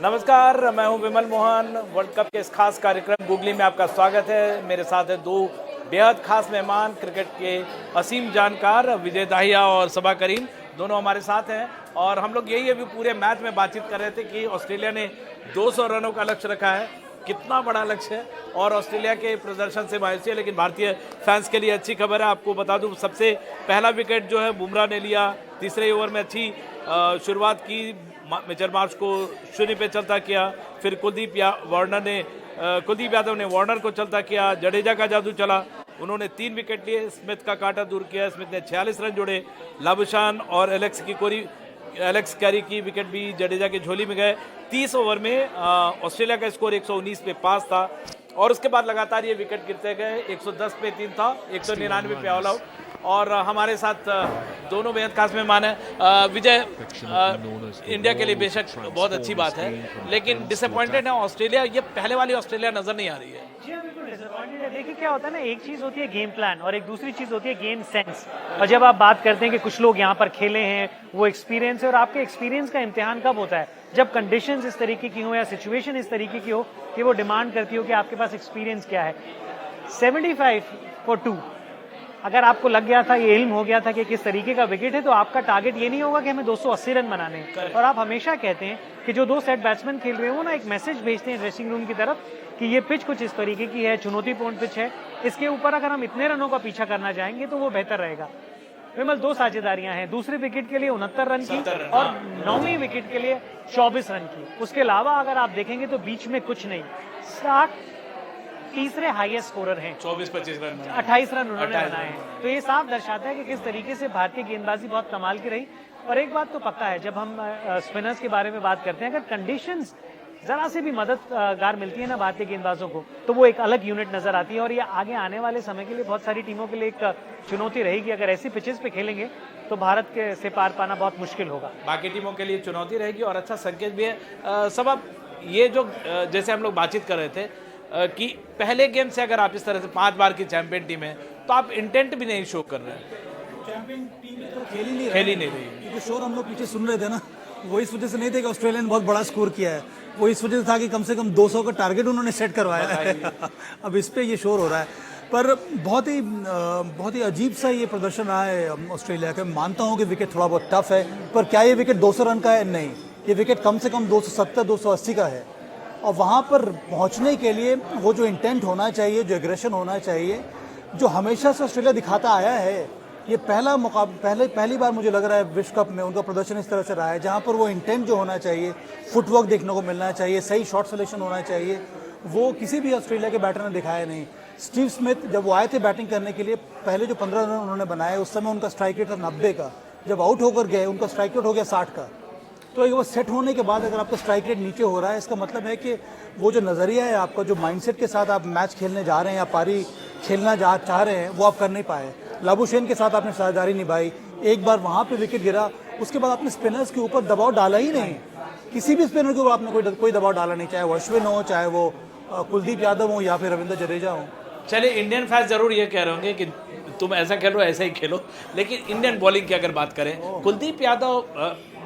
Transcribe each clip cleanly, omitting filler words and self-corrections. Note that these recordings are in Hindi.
नमस्कार, मैं हूं विमल मोहन। वर्ल्ड कप के इस खास कार्यक्रम गूगली में आपका स्वागत है। मेरे साथ है दो बेहद खास मेहमान, क्रिकेट के असीम जानकार विजय दाहिया और सबा करीम, दोनों हमारे साथ हैं। और हम लोग यही अभी पूरे मैच में बातचीत कर रहे थे कि ऑस्ट्रेलिया ने 200 रनों का लक्ष्य रखा है, कितना बड़ा लक्ष्य है और ऑस्ट्रेलिया के प्रदर्शन से मायूसी है, लेकिन भारतीय फैंस के लिए अच्छी खबर है। आपको बता दूं, सबसे पहला विकेट जो है बुमराह ने लिया, तीसरे ओवर में अच्छी शुरुआत की, मिचेल मार्श को 0 पे चलता किया, फिर कुलदीप यादव ने वार्नर को चलता किया, जडेजा का जादू चला, उन्होंने 3 विकेट लिए, स्मिथ का कांटा दूर किया, स्मिथ ने 46 रन जोड़े, लाबुशान और एलेक्स कैरी की विकेट भी जडेजा के झोली में गए। 30 ओवर में ऑस्ट्रेलिया का स्कोर 119 पे 5 था और उसके बाद लगातार ये विकेट गिरते गए। 110 पे 3 था, 199 पे ऑल आउट। और हमारे साथ दोनों बेहद खास मेहमान हैं। विजय, इंडिया के लिए बेशक बहुत अच्छी बात है, लेकिन डिसअपॉइंटेड है ऑस्ट्रेलिया। ये पहले वाली ऑस्ट्रेलिया नजर नहीं आ रही है। जी बिल्कुल डिसअपॉइंटेड है। देखिए क्या होता है ना, एक चीज होती है गेम प्लान और एक दूसरी चीज होती है गेम सेंस। और जब आप बात करते हैं कि कुछ लोग यहाँ पर खेले हैं, वो एक्सपीरियंस है, और आपके एक्सपीरियंस का इम्तिहान कब होता है? जब कंडीशंस इस तरीके की हो या सिचुएशन इस तरीके की हो कि वो डिमांड करती हो कि आपके पास एक्सपीरियंस क्या है। 75 for 2 अगर आपको लग गया था, ये इल्म हो गया था कि किस तरीके का विकेट है, तो आपका टारगेट ये नहीं होगा कि हमें 280 रन बनाने हैं। और आप हमेशा कहते हैं कि जो 2 सेट बैट्समैन खेल रहे हैं वो ना एक मैसेज भेजते हैं ड्रेसिंग रूम की तरफ कि ये पिच कुछ इस तरीके की है, चुनौतीपूर्ण पिच है, इसके ऊपर अगर हम इतने रनों का पीछा करना चाहेंगे तो वो बेहतर रहेगा। विमल, 2 साझेदारियां हैं, दूसरे विकेट के लिए 69 रन की और 9वीं विकेट के लिए 24 रन की। उसके अलावा अगर आप देखेंगे तो बीच में कुछ नहीं। स्टार्क तीसरे हाईएस्ट स्कोरर हैं, 24-25 रन, 28 रन उन्होंने बनाए हैं। तो ये साफ दर्शाता है कि किस तरीके से भारतीय गेंदबाजी बहुत कमाल की रही। और एक बात तो पक्का है, जब हम स्पिनर्स के बारे में बात करते हैं, अगर कंडीशंस जरा से भी मददगार मिलती है ना भारतीय गेंदबाजों को, तो वो एक अलग यूनिट नजर आती है। और ये आगे आने वाले समय के लिए बहुत सारी टीमों के लिए एक चुनौती रहेगी। अगर ऐसी पिचेस पे खेलेंगे तो भारत के से पार पाना बहुत मुश्किल होगा। बाकी टीमों के लिए चुनौती रहेगी और अच्छा संकेत भी है। सब ये जो जैसे हम लोग बातचीत कर रहे थे कि पहले गेम से अगर आप इस तरह से 5 बार की चैंपियन टीम है, तो आप इंटेंट भी नहीं शो कर रहे हैं। चैंपियन टीम तो खेल ही नहीं रही, क्योंकि शोर हम लोग पीछे सुन रहे थे ना, वो इस वजह से नहीं थे कि ऑस्ट्रेलिया ने बहुत बड़ा स्कोर किया है, वो इस वजह से था कि कम से कम 200 का टारगेट उन्होंने सेट करवाया है। अब इस पे ये शोर हो रहा है, पर बहुत ही अजीब सा ये प्रदर्शन रहा है ऑस्ट्रेलिया का। मानता हूँ कि विकेट थोड़ा बहुत टफ है, पर क्या ये विकेट 200 रन का है? नहीं, ये विकेट कम से कम 270-280 का है। और वहाँ पर पहुँचने के लिए वो जो इंटेंट होना चाहिए, जो एग्रेशन होना चाहिए, जो हमेशा से ऑस्ट्रेलिया दिखाता आया है, ये पहली बार मुझे लग रहा है विश्व कप में उनका प्रदर्शन इस तरह से रहा है, जहाँ पर वो इंटेंट जो होना चाहिए, फुटवर्क देखने को मिलना चाहिए, सही शॉट सिलेक्शन होना चाहिए, वो किसी भी ऑस्ट्रेलिया के बैटर ने दिखाया नहीं। स्टीव स्मिथ जब वो आए थे बैटिंग करने के लिए, पहले जो 15 रन उन्होंने बनाए, उस समय उनका स्ट्राइक रेट था 90 का। जब आउट होकर गए, उनका स्ट्राइक रेट हो गया 60 का। तो एक बार सेट होने के बाद अगर आपका स्ट्राइक रेट नीचे हो रहा है, इसका मतलब है कि वो जो नज़रिया है आपका, जो माइंडसेट के साथ आप मैच खेलने जा रहे हैं या पारी खेलना चाह रहे हैं, वो आप कर नहीं पाए। लाबुशेन के साथ आपने साझेदारी निभाई, एक बार वहाँ पे विकेट गिरा, उसके बाद आपने स्पिनर्स के ऊपर दबाव डाला ही नहीं। किसी भी स्पिनर के ऊपर आपने कोई दबाव डाला नहीं, चाहे वो अश्विन हो, चाहे वो कुलदीप यादव हो या फिर रविंद्र जडेजा हो। चलिए, इंडियन फैंस जरूर ये कह रहे होंगे कि तुम ऐसा खेलो, ऐसा ही खेलो, लेकिन इंडियन बॉलिंग की अगर बात करें, कुलदीप यादव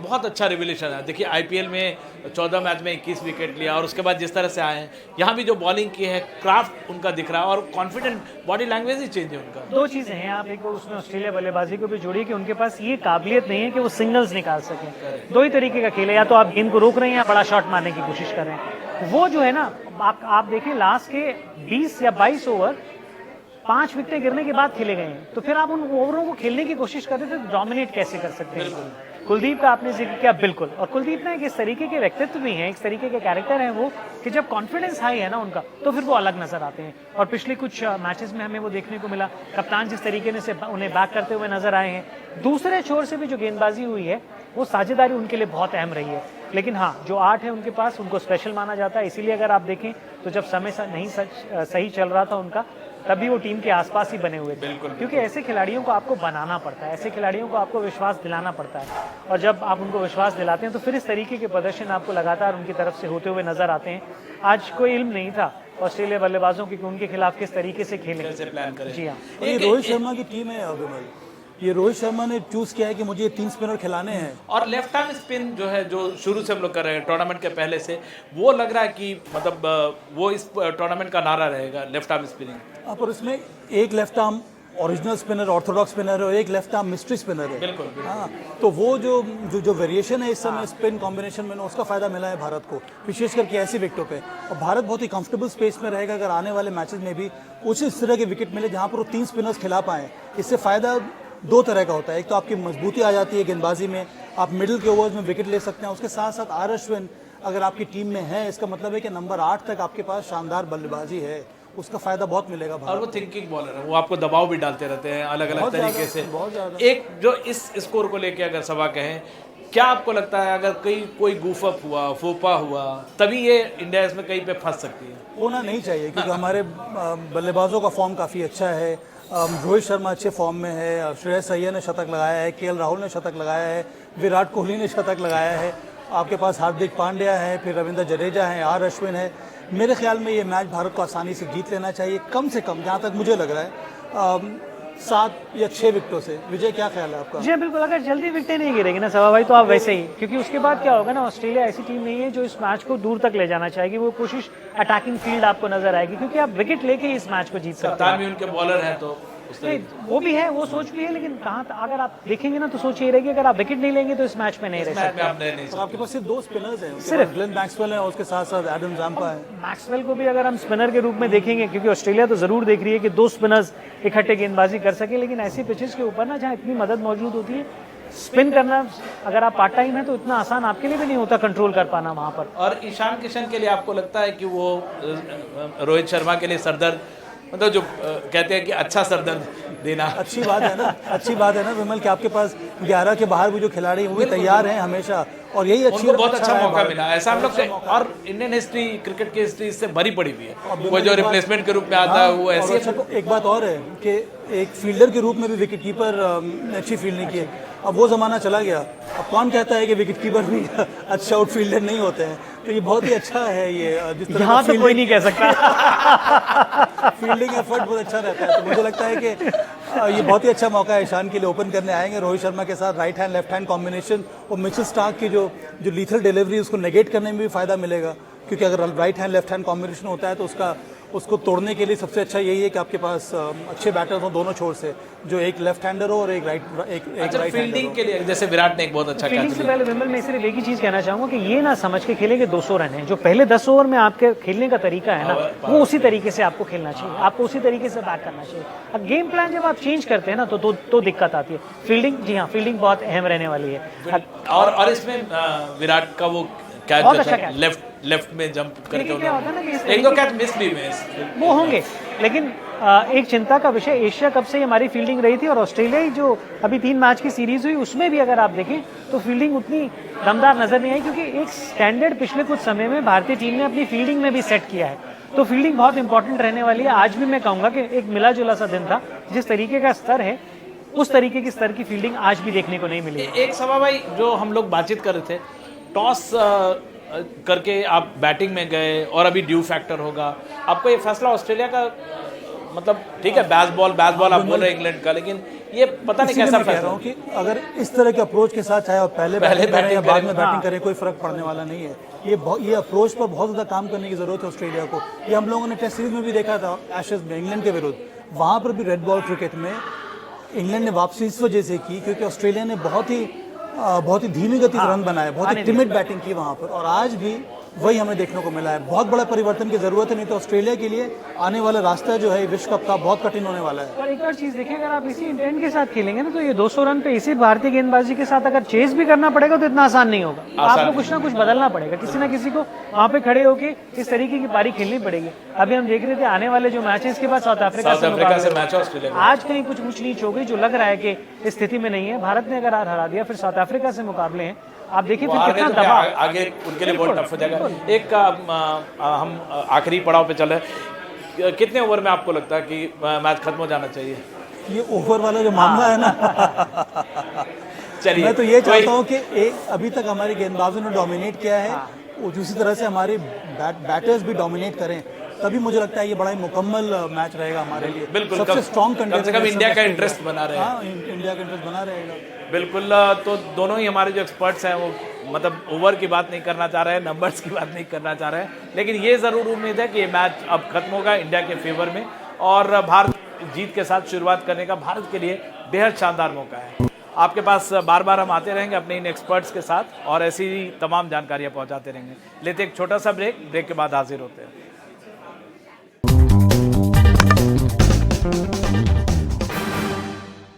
बहुत अच्छा रिवोल्यूशन है। देखिए, आईपीएल में 14 मैच में 21 विकेट लिया और उसके बाद जिस तरह से आए हैं, यहाँ भी जो बॉलिंग की है, क्राफ्ट उनका दिख रहा है और कॉन्फिडेंट बॉडी लैंग्वेज ही चेंज है उनका। 2 चीजें हैं, आप एक उसमें ऑस्ट्रेलिया बल्लेबाजी को भी जोड़िए कि उनके पास ये काबिलियत नहीं है कि वो सिंगल्स निकाल सकें। 2 ही तरीके का खेल है, या तो आप गेंद को रोक रहे हैं या बड़ा शॉट मारने की कोशिश कर रहे हैं। वो जो है ना, आप देखें लास्ट के 20 या 22 ओवर 5 विकेटें गिरने के बाद खेले गए हैं, तो फिर आप उन ओवरों को खेलने की कोशिश कर रहे थे, तो डोमिनेट कैसे कर सकते हैं? कुलदीप का आपने जिक्र किया, बिल्कुल। और कुलदीप ना एक इस तरीके के व्यक्तित्व भी हैं, इस तरीके के कैरेक्टर हैं वो, कि जब कॉन्फिडेंस हाई है ना उनका, तो फिर वो अलग नजर आते हैं। और पिछले कुछ मैचेस में हमें वो देखने को मिला, कप्तान जिस तरीके से उन्हें बैक करते हुए नजर आए हैं। दूसरे छोर से भी जो गेंदबाजी हुई है, वो साझेदारी उनके लिए बहुत अहम रही है। लेकिन हाँ, जो 8 है उनके पास, उनको स्पेशल माना जाता है। इसीलिए अगर आप देखें तो जब समय नहीं सही चल रहा था उनका, तभी वो टीम के आसपास ही बने हुए थे। क्योंकि ऐसे खिलाड़ियों को आपको बनाना पड़ता है, ऐसे खिलाड़ियों को आपको विश्वास दिलाना पड़ता है, और जब आप उनको विश्वास दिलाते हैं तो फिर इस तरीके के प्रदर्शन आपको लगातार उनकी तरफ से होते हुए नजर आते हैं। आज कोई इल्म नहीं था ऑस्ट्रेलिया बल्लेबाजों की उनके खिलाफ किस तरीके से खेलें, कैसे प्लान करें। जी हाँ, ये रोहित शर्मा की टीम है विमल, ये रोहित शर्मा ने चूज किया है कि मुझे ये 3 स्पिनर खिलाने हैं। और लेफ्ट आर्म स्पिन जो है, जो शुरू से हम लोग कर रहे हैं टूर्नामेंट के पहले से, वो लग रहा है कि मतलब वो इस टूर्नामेंट का नारा रहेगा, लेफ्ट आर्म स्पिनिंग। पर उसमें एक left arm original spinner, Orthodox spinner है, और एक लेफ्ट आर्म मिस्ट्री स्पिनर है। बिल्कुल। हाँ, तो वो जो वेरिएशन है इस समय स्पिन कॉम्बिनेशन में, उसका फायदा मिला है भारत को, विशेष करके ऐसी विकेटों पे। और भारत बहुत ही कंफर्टेबल स्पेस में रहेगा अगर आने वाले मैचेस में भी कुछ इस तरह के विकेट मिले जहाँ पर वो 3 स्पिनर्स खिला पाएँ। इससे फायदा 2 तरह का होता है। एक तो आपकी मजबूती आ जाती है गेंदबाजी में, आप मिडिल के ओवर्स में विकेट ले सकते हैं। उसके साथ साथ आर अश्विन अगर आपकी टीम में है, इसका मतलब है कि नंबर 8 तक आपके पास शानदार बल्लेबाजी है, उसका फायदा बहुत मिलेगा भारत। और वो थिंकिंग बॉलर है, वो आपको दबाव भी डालते रहते हैं अलग अलग तरीके से। बहुत ज़्यादा। एक जो इस स्कोर को लेके अगर सभा कहें, क्या आपको लगता है अगर कोई गूफअप हुआ, फोपा हुआ, तभी ये इंडिया इसमें कहीं पे फंस सकती है? होना नहीं चाहिए, क्योंकि हमारे बल्लेबाजों का फॉर्म काफ़ी अच्छा है। रोहित शर्मा अच्छे फॉर्म में है, श्रेयस अय्यर ने शतक लगाया है, केएल राहुल ने शतक लगाया है, विराट कोहली ने शतक लगाया है, आपके पास हार्दिक पांड्या है, फिर रविंद्र जडेजा है, आर अश्विन है। मेरे ख्याल में ये मैच भारत को आसानी से जीत लेना चाहिए, कम से कम जहाँ तक मुझे लग रहा है 7 या 6 विकेटों से। विजय, क्या ख्याल है आपका? जी बिल्कुल, अगर जल्दी विकेटें नहीं गिरेगी ना सभा भाई, तो आप वैसे ही, क्योंकि उसके बाद क्या होगा ना, ऑस्ट्रेलिया ऐसी टीम नहीं है जो इस मैच को दूर तक ले जाना चाहेगी। वो कोशिश अटैकिंग फील्ड आपको नजर आएगी, क्योंकि आप विकेट लेके ही इस मैच को जीत सकते हैं। कप्तान भी उनके बॉलर हैं, तो नहीं, वो भी है, वो सोच भी है, लेकिन कहाँ अगर आप देखेंगे ना तो सोच ये रहेगी अगर आप विकेट नहीं लेंगे तो इस मैच में नहीं रह सकते। आप नहीं और आपके पास सिर्फ 2 स्पिनर्स हैं, सिर्फ ग्लेन मैक्सवेल है और उसके साथ साथ एडम जैम्पा है। मैक्सवेल को भी अगर हम स्पिनर के रूप में देखेंगे, क्योंकि ऑस्ट्रेलिया तो जरूर देख रही है कि 2 स्पिनर्स इकट्ठे गेंदबाजी कर सके, लेकिन ऐसी पिचेस के ऊपर ना जहाँ इतनी मदद मौजूद होती है, स्पिन करना अगर आप पार्ट टाइम है तो इतना आसान आपके लिए भी नहीं होता कंट्रोल कर पाना वहां पर। और ईशान किशन के लिए आपको लगता है कि वो रोहित शर्मा के लिए सरदर्द, मतलब जो कहते हैं कि अच्छा सरदर्द देना? अच्छी बात है ना, अच्छी बात है ना विमल, कि आपके पास 11 के बाहर भी जो खिलाड़ी वो भी तैयार हैं हमेशा, और यही अच्छी उनको बहुत अच्छा मौका है मिला। ऐसा हम लोग से, और इंडियन हिस्ट्री, क्रिकेट की हिस्ट्री इससे भरी पड़ी हुई है। वो जो रिप्लेसमेंट के रूप में आता है वो ऐसी है। एक बात और है कि एक फील्डर के रूप में भी विकेट कीपर अच्छी फील्डिंग की है। अब वो ज़माना चला गया, अब कौन कहता है कि विकेट कीपर भी अच्छे आउटफील्डर नहीं होते हैं? तो ये बहुत ही अच्छा है, ये जिस तरह यहाँ तो कोई नहीं कह सकता। फील्डिंग एफर्ट बहुत अच्छा रहता है। तो मुझे लगता है कि ये बहुत ही अच्छा मौका है ईशान के लिए। ओपन करने आएंगे रोहित शर्मा के साथ, right hand left hand combination, और मिचेल स्टार्क की जो लीथल डिलीवरी उसको नेगेट करने में भी फायदा मिलेगा, क्योंकि अगर right hand left hand combination होता है तो उसको तोड़ने के लिए सबसे अच्छा यही है कि आपके पास अच्छे बैटर्स हों दोनों छोर से, जो एक लेफ्ट हैंडर हो और एक राइट फील्डिंग के लिए जैसे विराट ने एक बहुत अच्छा फील्डिंग से पहले विमल, मैं सिर्फ एक ही चीज कहना चाहूंगा कि ये ना समझ के खेलें कि 200 रन है। जो पहले 10 ओवर में आपके खेलने का तरीका है ना, वो उसी तरीके से आपको खेलना चाहिए, आपको उसी तरीके से बैट करना चाहिए। अब गेम प्लान जब आप चेंज करते हैं ना तो दिक्कत आती है। फील्डिंग, जी हाँ, फील्डिंग बहुत अहम रहने वाली है। और इसमें विराट का वो कैच लेफ्ट में जंप करके एक दो कैच मिस भी में वो होंगे, लेकिन एक चिंता का विषय एशिया कप से हमारी फील्डिंग रही थी, और ऑस्ट्रेलिया जो अभी 3 मैच की सीरीज हुई उसमें भी अगर आप देखें तो फील्डिंग उतनी दमदार नजर नहीं आई, क्योंकि एक स्टैंडर्ड पिछले कुछ समय में भारतीय टीम ने अपनी फील्डिंग में भी सेट किया है। तो फील्डिंग बहुत इंपॉर्टेंट रहने वाली है। आज भी मैं कहूंगा कि एक मिला जुला सा दिन था, जिस तरीके का स्तर है उस तरीके की स्तर की फील्डिंग आज भी देखने को नहीं मिली। एक सभा भाई, जो हम लोग बातचीत कर रहे थे, टॉस करके आप बैटिंग में गए और अभी ड्यू फैक्टर होगा, आपको ये फैसला ऑस्ट्रेलिया का, मतलब ठीक है बैस बॉल आप बोल रहे हैं इंग्लैंड का, लेकिन ये पता नहीं कैसा कह रहा हूँ कि अगर इस तरह के अप्रोच के साथ चाहे और पहले बैटिंग करें या बाद में बैटिंग करें, कोई फर्क पड़ने वाला नहीं है। ये अप्रोच पर बहुत ज़्यादा काम करने की जरूरत है ऑस्ट्रेलिया को। ये हम लोगों ने टेस्ट सीरीज में भी देखा था एशेज में इंग्लैंड के विरुद्ध, वहाँ पर भी रेड बॉल क्रिकेट में इंग्लैंड ने वापसी इस वजह से की क्योंकि ऑस्ट्रेलिया ने बहुत ही धीमी गति से रन बनाए, बहुत ही टिमिड बैटिंग की वहाँ पर, और आज भी वही हमें देखने को मिला है। बहुत बड़ा परिवर्तन की जरूरत है, नहीं तो ऑस्ट्रेलिया के लिए आने वाला रास्ता जो है विश्व कप का बहुत कठिन होने वाला है। और एक और चीज देखिए, अगर आप इसी इंटेंट के साथ खेलेंगे ना तो ये 200 रन पे इसी भारतीय गेंदबाजी के साथ अगर चेस भी करना पड़ेगा तो इतना आसान नहीं होगा। आपको कुछ ना कुछ बदलना पड़ेगा, किसी ना किसी को वहाँ पे खड़े होके इस तरीके की पारी खेलनी पड़ेगी। अभी हम देख रहे थे आने वाले जो मैच है इसके बाद साउथ अफ्रीका से मैच है ऑस्ट्रेलिया, आज कहीं कुछ ऊंच नीच हो गई जो लग रहा है कि इस स्थिति में नहीं है। भारत ने अगर आज हरा दिया, फिर साउथ अफ्रीका से मुकाबले हैं, आप देखिए फिर कितना दबाव आगे उनके लिए बहुत टफ हो जाएगा। एक हम आखिरी पड़ाव पे चले, कितने ओवर में आपको लगता है कि मैच खत्म हो जाना चाहिए? ये ओवर वाला जो मामला है ना, चलिए मैं तो ये चाहता हूँ कि अभी तक हमारे गेंदबाजों ने डोमिनेट किया है, उसी तरह से हमारे बैटर्स भी डोमिनेट करें। तभी मुझे लगता है ये बड़ा ही मुकम्मल मैच रहेगा हमारे लिए। बिल्कुल, सबसे स्ट्रॉन्ग कम से कम इंडिया का इंटरेस्ट बना रहेगा। हाँ, इंडिया का इंटरेस्ट बना रहेगा। बिल्कुल। तो दोनों ही हमारे जो एक्सपर्ट्स हैं वो मतलब ओवर की बात नहीं करना चाह रहे हैं, नंबर्स की बात नहीं करना चाह रहे हैं, लेकिन ये ज़रूर उम्मीद है कि ये मैच अब खत्म होगा इंडिया के फेवर में और भारत जीत के साथ शुरुआत करने का भारत के लिए बेहद शानदार मौका है। आपके पास बार बार हम आते रहेंगे अपने इन एक्सपर्ट्स के साथ और ऐसी ही तमाम जानकारियाँ पहुँचाते रहेंगे। लेते एक छोटा सा ब्रेक के बाद हाजिर होते हैं।